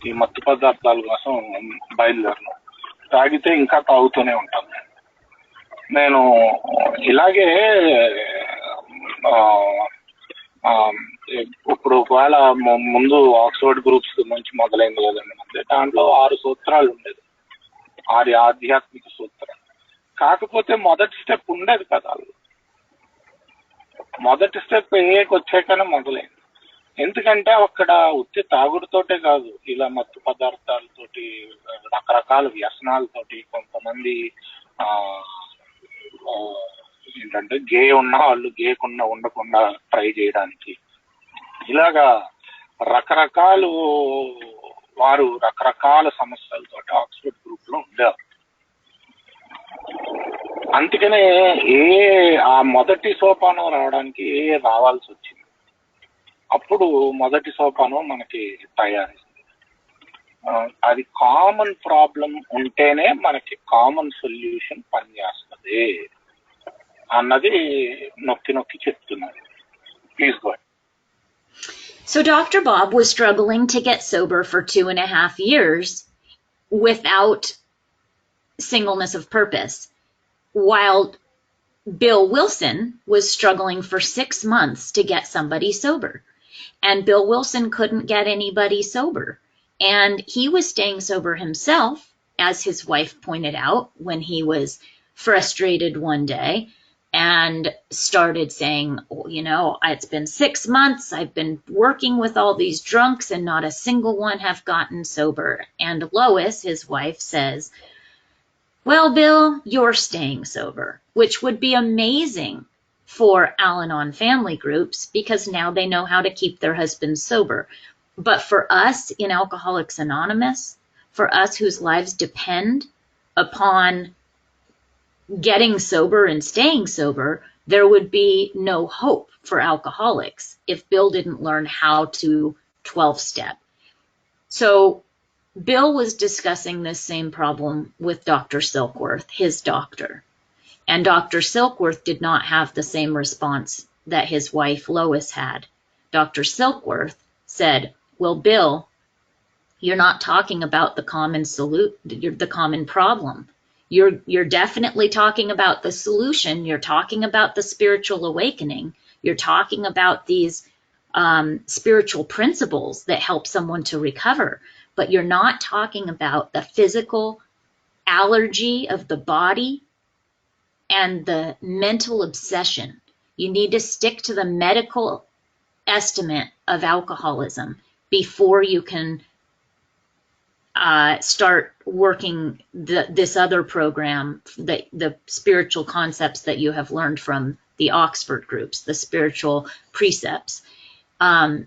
ఈ మత్తు పదార్థాల కోసం బయలుదేరను. తాగితే ఇంకా తాగుతూనే ఉంటాను. నేను ఇలాగే ఇప్పుడు ఒకవేళ ముందు ఆక్స్ఫర్డ్ గ్రూప్స్ నుంచి మొదలైంది కదండి, దాంట్లో 6 సూత్రాలు ఉండేది, 6 ఆధ్యాత్మిక సూత్రాలు. కాకపోతే మొదటి స్టెప్ ఉండేది కదా, మొదటి స్టెప్ వచ్చాకనే మొదలైంది. ఎందుకంటే అక్కడ ఉత్తి తాగుడుతోటే కాదు, ఇలా మత్తు పదార్థాలతోటి రకరకాల వ్యసనాలతోటి కొంతమంది ఏంటంటే గే ఉన్న వాళ్ళు గేకుండా ఉండకుండా ట్రై చేయడానికి ఇలాగా రకరకాలు వారు రకరకాల సమస్యలతోటి ఆక్స్ఫర్డ్ గ్రూప్ లో ఉండేవారు. అందుకనే ఆ మొదటి సోపానం రావడానికి రావాల్సి వచ్చింది. అప్పుడు మొదటి సోపానం మనకి తయారైంది. అది కామన్ ప్రాబ్లం ఉంటేనే మనకి కామన్ సొల్యూషన్ పనిచేస్తుంది అన్నది నొక్కి నొక్కి చెప్తున్నారు. Please go. So Dr. Bob was struggling to get sober for 2.5 years without singleness of purpose, while Bill Wilson was struggling for 6 months to get somebody sober. And Bill Wilson couldn't get anybody sober. And he was staying sober himself, as his wife pointed out, when he was frustrated one day and started saying, you know, it's been 6 months, I've been working with all these drunks and not a single one have gotten sober. And Lois, his wife, says, well, Bill, you're staying sober, which would be amazing for Al-Anon family groups because now they know how to keep their husbands sober. But for us in Alcoholics Anonymous, for us whose lives depend upon getting sober and staying sober, there would be no hope for alcoholics if Bill didn't learn how to 12-step. So Bill was discussing this same problem with Dr. Silkworth, his doctor. And Dr. Silkworth did not have the same response that his wife Lois had. Dr. Silkworth said, well, Bill, you're not talking about the common problem. You're definitely talking about the solution. You're talking about the spiritual awakening. You're talking about these spiritual principles that help someone to recover. But you're not talking about the physical allergy of the body and the mental obsession. You need to stick to the medical estimate of alcoholism before you can start working this other program, the spiritual concepts that you have learned from the Oxford groups, the spiritual precepts.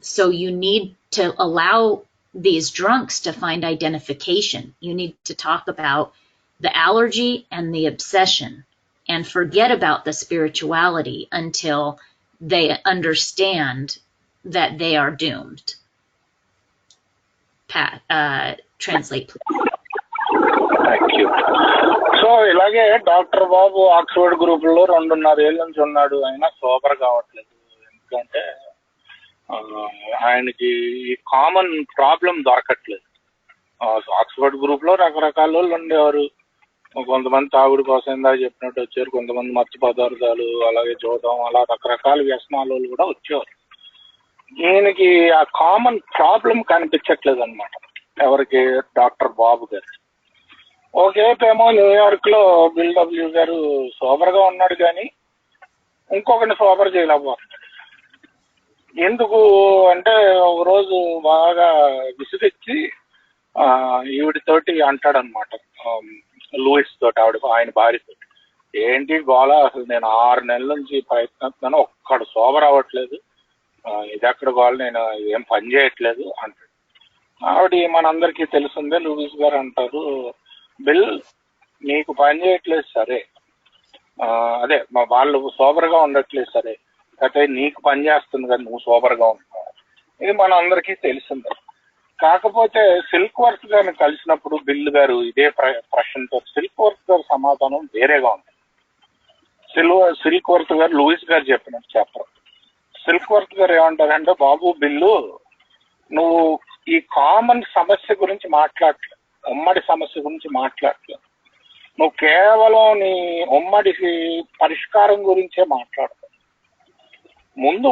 So you need to allow these drunks to find identification. You need to talk about the allergy and the obsession and forget about the spirituality until they understand that they are doomed. Pat, translate, please. Thank you. So ఇలాగే doctor బాబు Oxford group లో 2.5 ఏళ్ళ నుంచి ఉన్నాడు. అయినా sober కావట్లేదు. ఎందుకంటే ఆయనకి ఈ కామన్ ప్రాబ్లం దొరకట్లేదు. ఆక్స్ఫర్డ్ గ్రూప్ లో రకరకాల వాళ్ళు ఉండేవారు. కొంతమంది తాగుడు కోసం ఇందాక చెప్పినట్టు వచ్చారు, కొంతమంది మత్తు పదార్థాలు, అలాగే చూడడం, అలా రకరకాల వ్యసనాల వాళ్ళు కూడా వచ్చేవారు. ఈయనకి ఆ కామన్ ప్రాబ్లం కనిపించట్లేదు అనమాట. ఎవరికి? డాక్టర్ బాబు గారు. ఒకేపేమో న్యూయార్క్ లో బిల్ డబ్ల్యూ గారు సోబర్ గా ఉన్నాడు, కానీ ఇంకొకరిని సోబర్ చేయలేకపోతున్నాడు. ఎందుకు అంటే ఒక రోజు బాగా విసుగెచ్చి ఈవిడితోటి అంటాడనమాట, లూయిస్ తోటి, ఆయన భార్యతో, ఏంటి గోళ, అసలు నేను 6 నెలల నుంచి ప్రయత్నిస్తున్నాను, ఒక్కడు సోబర్ అవ్వట్లేదు, ఇది ఎక్కడ గోళ, నేను ఏం పని చేయట్లేదు అంటాడు. ఆవిడ మనందరికీ తెలిసిందే, లూయిస్ గారు అంటారు, బిల్ నీకు పని చేయట్లేదు సరే, అదే వాళ్ళు సోబర్ గా ఉండట్లేదు సరే, అయితే నీకు పని చేస్తుంది కదా, నువ్వు సోబర్ గా ఉంటున్నావు, ఇది మన అందరికీ తెలిసిందే. కాకపోతే సిల్క్ వర్త్ గారిని కలిసినప్పుడు బిల్ గారు ఇదే ప్రశ్నతో సిల్క్ వర్త్ గారి సమాధానం వేరేగా ఉంటుంది. సిల్క్ వర్త్ గారు లూయిస్ గారు చెప్పినట్టు చెప్పరు. సిల్క్ వర్త్ గారు ఏమంటారంటే, బాబు బిల్లు, నువ్వు ఈ కామన్ సమస్య గురించి మాట్లాడట్లేదు, ఉమ్మడి సమస్య గురించి మాట్లాడట్లేదు, నువ్వు కేవలం నీ ఉమ్మడి పరిష్కారం గురించే మాట్లాడతావు. ముందు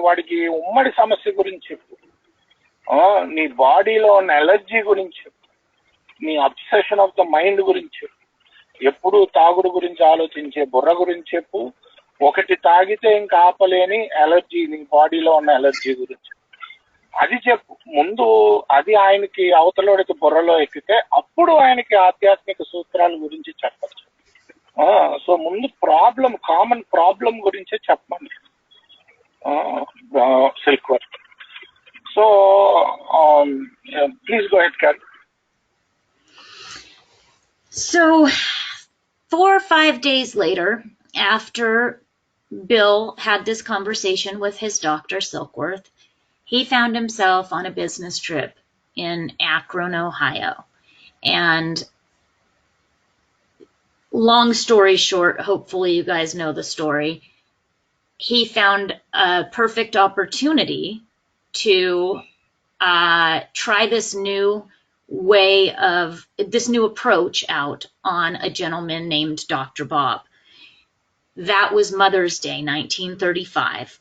వాడికి ఉమ్మడి సమస్య గురించి చెప్పు, నీ బాడీలో ఉన్న ఎలర్జీ గురించి, నీ అబ్సెషన్ ఆఫ్ ద మైండ్ గురించి, ఎప్పుడు తాగుడు గురించి ఆలోచించే బుర్ర గురించి చెప్పు. ఒకటి తాగితే ఇంకా ఆపలేని ఎలర్జీ, నీ బాడీలో ఉన్న ఎలర్జీ గురించి అది చెప్పు ముందు. అది ఆయనకి అవతలోడికి బుర్రలో ఎక్కితే అప్పుడు ఆయనకి ఆధ్యాత్మిక సూత్రాల గురించి చెప్పచ్చు. సో ముందు ప్రాబ్లం, కామన్ ప్రాబ్లం గురించే చెప్పండి silk work. So, please go ahead, Carrie. So 4 or 5 days later, after Bill had this conversation with his doctor, Silkworth, he found himself on a business trip in Akron, Ohio. And long story short, hopefully you guys know the story, he found a perfect opportunity to try this new approach out on a gentleman named Dr. Bob. That was Mother's Day, 1935.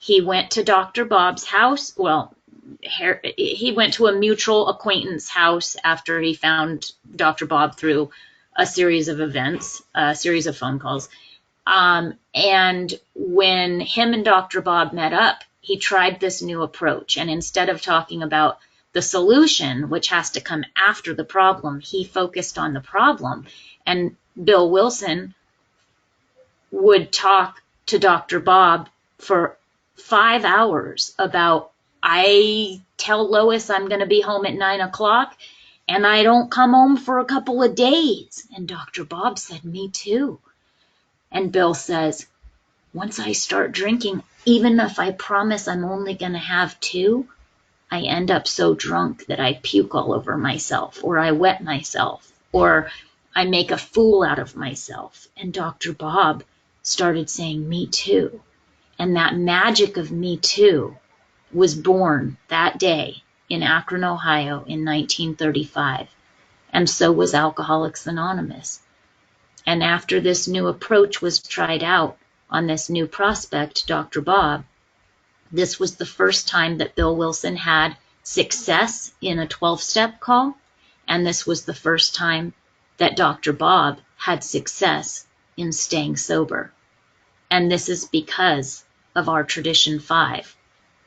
He went to Dr. Bob's house. Well, he went to a mutual acquaintance house after he found Dr. Bob through a series of events, a series of phone calls. And when him and Dr. Bob met up, he tried this new approach. And instead of talking about the solution, which has to come after the problem, he focused on the problem. And Bill Wilson would talk to Dr. Bob for 5 hours about, I tell Lois I'm going to be home at 9 o'clock and I don't come home for a couple of days. And Dr. Bob said, me too. And Bill says, once I start drinking, even if I promise I'm only going to have 2, I end up so drunk that I puke all over myself, or I wet myself, or I make a fool out of myself. And Dr. Bob started saying, me too. And that magic of me too was born that day in Akron, Ohio in 1935. And so was Alcoholics Anonymous. And after this new approach was tried out on this new prospect, Dr. Bob, this was the first time that Bill Wilson had success in a 12-step call, and this was the first time that Dr. Bob had success in staying sober. And this is because of our Tradition 5,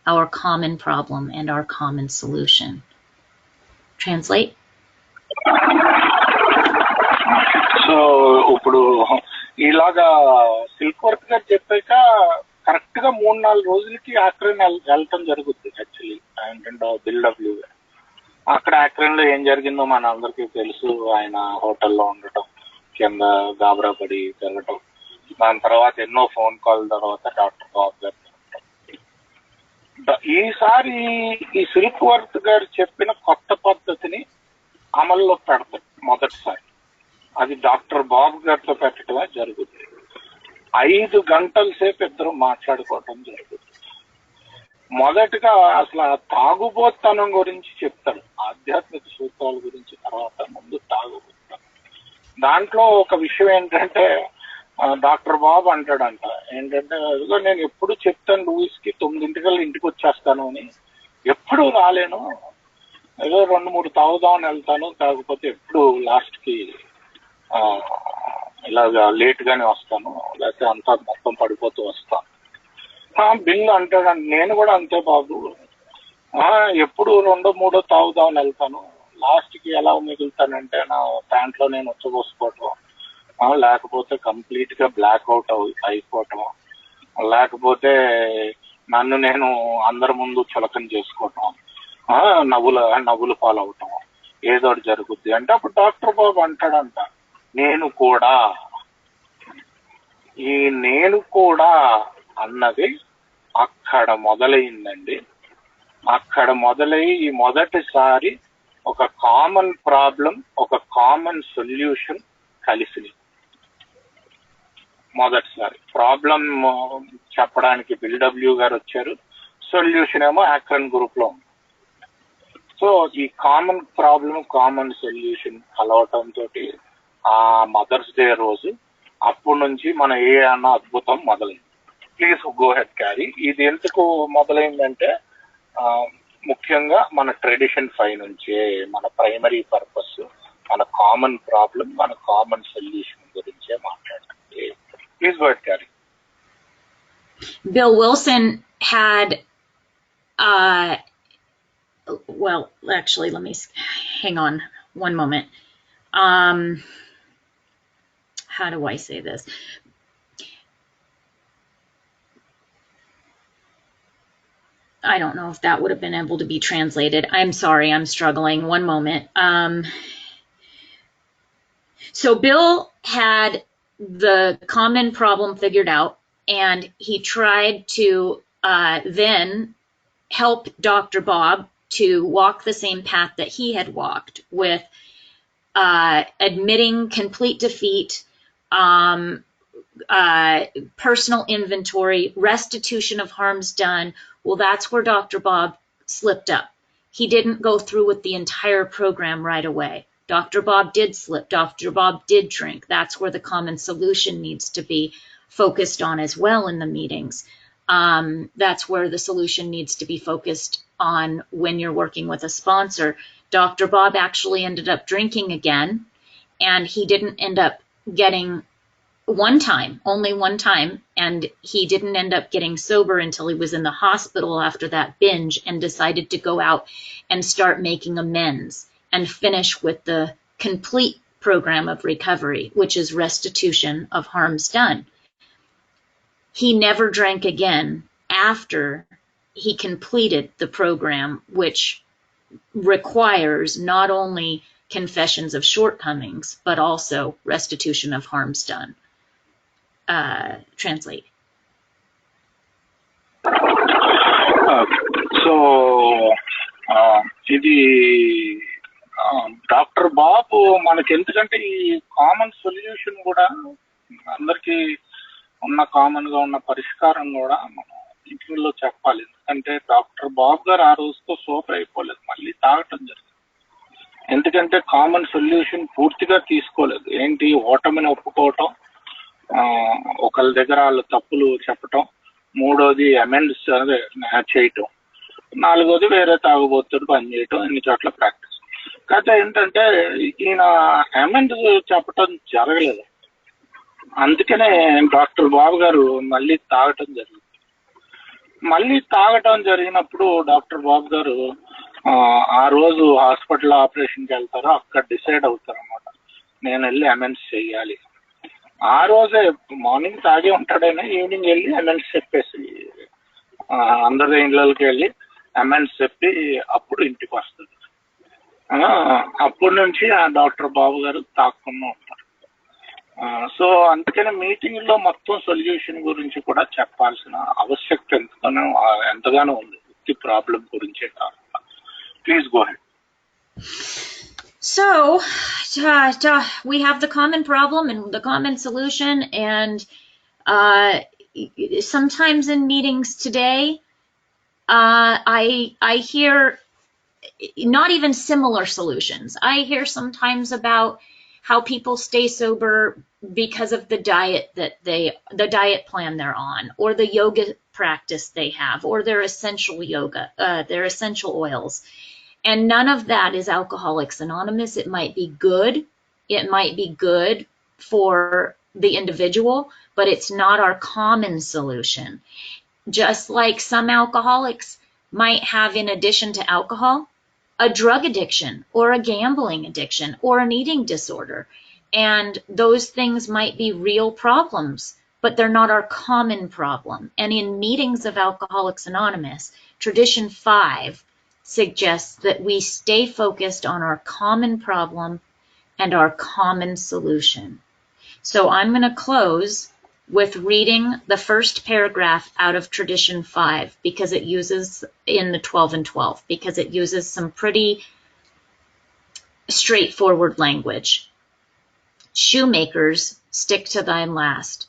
our common problem and our common solution. Translate? So ఇప్పుడు ఇలాగా silk work గారు చెప్పాక correct గా 3-4 రోజులకి ఆక్రన్ వెళ్ళటం జరుగుతుంది. Actually ఏంటంటే bill W గారు అక్కడ ఆక్రన్ లో ఏం జరిగిందో మన అందరికీ తెలుసు. ఆయన హోటల్లో ఉండటం, కింద గాబరా పడి తిరగటం, దాని తర్వాత ఎన్నో ఫోన్ కాల్ తర్వాత డాక్టర్ బాబు గారు. ఈసారి ఈ సిల్క్ వర్త్ గారు చెప్పిన కొత్త పద్ధతిని అమల్లో పెడతాడు. మొదటిసారి. అది డాక్టర్ బాబు గారితో పెట్టడమే జరుగుతుంది. 5 గంటల సేపు ఇద్దరు మాట్లాడుకోవటం జరుగుతుంది. మొదటగా అసలు ఆ తాగుబోతనం గురించి చెప్తాడు, ఆధ్యాత్మిక సూత్రాల గురించి, తర్వాత ముందు తాగుబోతనం. దాంట్లో ఒక విషయం ఏంటంటే డాక్టర్ బాబు అంటాడంట, ఏంటంటే ఇదిగో నేను ఎప్పుడు చెప్తాను లూయిస్కి 9 ఇంటికి వచ్చేస్తాను అని, ఎప్పుడు రాలేను, ఏదో 2-3 తాగుదామని వెళ్తాను, కాకపోతే ఎప్పుడు లాస్ట్కి ఇలాగా లేట్ గానే వస్తాను, లేకపోతే అంతా మొత్తం పడిపోతూ వస్తాను. బిల్ అంటాడండి, నేను కూడా అంతే బాబు, ఎప్పుడు 2-3 తాగుదామని వెళ్తాను, లాస్ట్కి ఎలా మిగులుతానంటే నా ప్యాంట్లో నేను ఉచ్చబోసుకోవటం, లేకపోతే కంప్లీట్ గా బ్లాక్ అవుట్ అయిపోవటం, లేకపోతే నన్ను నేను అందరి ముందు చులకన చేసుకోవటం, నవ్వులు పాలవటం, ఏదో జరుగుద్ది అంటే అప్పుడు డాక్టర్ బాబు అంటాడంట, నేను కూడా అన్నది అక్కడ మొదలైందండి. అక్కడ మొదలై ఈ మొదటిసారి ఒక కామన్ ప్రాబ్లం, ఒక కామన్ సొల్యూషన్ కలిసి, మొదటిసారి ప్రాబ్లం చెప్పడానికి బిల్డబ్ల్యూ గారు వచ్చారు, సొల్యూషన్ ఏమో యాక్రన్ గ్రూప్ లో ఉంది. సో ఈ కామన్ ప్రాబ్లం, కామన్ సొల్యూషన్ కలవటం తోటి ఆ మదర్స్ డే రోజు అప్పటి నుంచి మన ఏ అన్న అద్భుతం మొదలైంది. Please go ahead carry. ఇది ఎందుకు మొదలైందంటే ముఖ్యంగా మన ట్రెడిషన్ 5 నుంచే, మన ప్రైమరీ పర్పస్, మన కామన్ ప్రాబ్లం, మన కామన్ సొల్యూషన్ గురించే మాట్లాడుతుంది. Please go ahead carry. Bill Wilson had, well, actually, let me hang on one moment. How do I say this? I don't know if that would have been able to be translated. I'm sorry, I'm struggling. One moment. So Bill had the common problem figured out, and he tried to then help Dr. Bob to walk the same path that he had walked, with admitting complete defeat, personal inventory, restitution of harms done. Well, that's where Dr. Bob slipped up. He didn't go through with the entire program right away. Dr. Bob did slip. Dr. Bob did drink. That's where the common solution needs to be focused on as well in the meetings. That's where the solution needs to be focused on when you're working with a sponsor. Dr. Bob actually ended up drinking again, and he didn't end up getting only one time, and he didn't end up getting sober until he was in the hospital after that binge, and decided to go out and start making amends and finish with the complete program of recovery, which is restitution of harms done. He never drank again after he completed the program, which requires not only confessions of shortcomings, but also restitution of harms done. Translate. So ఇది doctor బాబు మనకి, ఎందుకంటే ఈ common solution కూడా అందరికి ఉన్న common గా ఉన్న పరిష్కారం కూడా మనం ఇంట్లో చెప్పాలి. ఎందుకంటే డాక్టర్ బాబు గారు ఆ రోజుతో సూపర్ అయిపోలేదు, మళ్ళీ తాగటం జరిగింది. ఎందుకంటే కామన్ సొల్యూషన్ పూర్తిగా తీసుకోలేదు. ఏంటి, ఓటమిని ఒప్పుకోవటం, ఒకళ్ళ దగ్గర వాళ్ళ తప్పులు చెప్పటం, మూడోది అమెండ్స్ చేయటం, నాలుగోది వేరే తాగుబోతుడు పని చేయటం, అన్ని చోట్ల ప్రాక్టీస్. కాకపోతే ఏంటంటే ఈయన అమెండ్స్ చెప్పటం జరగలేదు. అందుకనే డాక్టర్ బాబు గారు మళ్ళీ తాగటం జరిగింది. మళ్ళీ తాగటం జరిగినప్పుడు డాక్టర్ బాబు గారు ఆ రోజు హాస్పిటల్ ఆపరేషన్కి వెళ్తారో అక్కడ డిసైడ్ అవుతారు అన్నమాట, నేను వెళ్ళి అమెండ్స్ చెయ్యాలి. ఆ రోజే మార్నింగ్ తాగి ఉంటాడైనా ఈవినింగ్ వెళ్ళి అమెండ్స్ చెప్పేసి అందరి ఇళ్ళకి వెళ్ళి అమెండ్స్ చెప్పి అప్పుడు ఇంటికి వస్తుంది. అప్పటి నుంచి ఆ డాక్టర్ బాబు గారు తాకుండా ఉంటారు. సో అందుకని మీటింగ్ లో మొత్తం సొల్యూషన్ గురించి కూడా చెప్పాల్సిన ఆవశ్యకత ఎంతగానో ఉంది, వృత్తి ప్రాబ్లం గురించే కాకుండా. Please go head. So we have the common problem and the common solution, and sometimes in meetings today, I hear not even similar solutions. I hear sometimes about how people stay sober because of the diet the diet plan they're on, or the yoga practice they have, or their essential their essential oils. And none of that is Alcoholics Anonymous. It might be good. It might be good for the individual, but it's not our common solution. Just like some alcoholics might have, in addition to alcohol, a drug addiction or a gambling addiction or an eating disorder. And those things might be real problems, but they're not our common problem. And in meetings of Alcoholics Anonymous, Tradition 5 suggests that we stay focused on our common problem and our common solution. So I'm going to close with reading the first paragraph out of Tradition 5, because it uses, in the 12 and 12, because it uses some pretty straightforward language. Shoemakers, stick to thine last.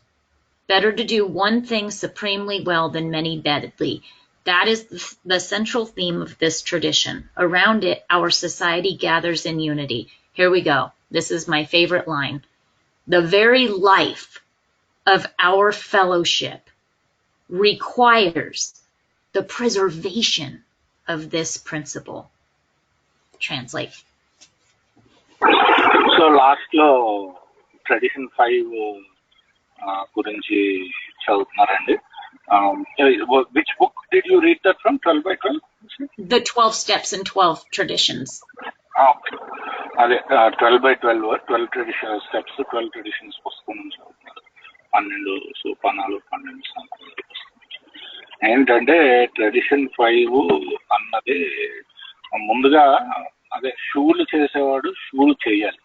Better to do one thing supremely well than many badly. That is the central theme of this tradition. Around it, our society gathers in unity. Here we go. This is my favorite line. The very life of our fellowship requires the preservation of this principle. Translate. So last లో tradition 5 గురించి చదువుతున్నారండి. Which book did you read that from? 12 by 12? The 12 steps and 12 traditions. అదే 12 by 12 12 tradition steps, 12 traditions పుస్తకం నుంచి చదువుతున్నారు. 12 సోపానాలు, 12 సంకల్పాలు. ఏంటంటే tradition 5 అన్నది ముందుగా అదే షూలు చేసేవాడు షూలు చేయాలి.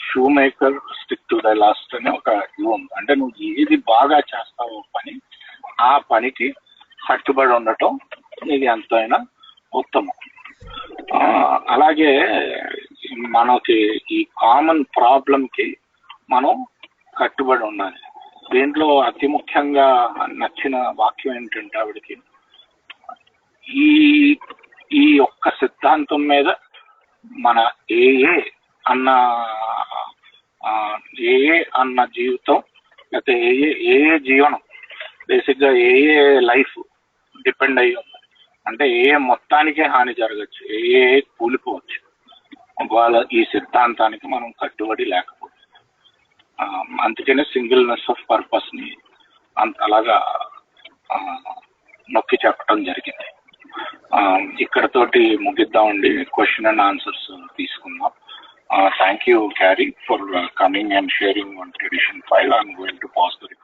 Shoe maker stick to the last అని ఒక ఇది ఉంది. అంటే నువ్వు ఏది బాగా చేస్తావో పని, ఆ పనికి కట్టుబడి ఉండటం నీకు ఎంతైనా ఉత్తమం. అలాగే మనకి ఈ కామన్ ప్రాబ్లంకి మనం కట్టుబడి ఉండాలి. దీంట్లో అతి ముఖ్యంగా నచ్చిన వాక్యం ఏంటంటే ఆవిడకి ఈ ఒక్క సిద్ధాంతం మీద మన ఏఏ అన్న జీవితం, లేకపోతే ఏఏ జీవనం, బేసిక్గా ఏఏ లైఫ్ డిపెండ్ అయ్యి ఉంది. అంటే మొత్తానికే హాని జరగచ్చు, కూలిపోవచ్చు ఒకవేళ ఈ సిద్ధాంతానికి మనం కట్టుబడి లేకపోతే. అందుకనే సింగిల్నెస్ ఆఫ్ పర్పస్ ని అలాగా నొక్కి చెప్పడం జరిగింది. ఇక్కడతోటి ముగిద్దామండి. క్వశ్చన్ అండ్ ఆన్సర్స్ తీసుకుందాం. Thank you, Carrie, for coming and sharing on Tradition 5. I'm going to pause the recording.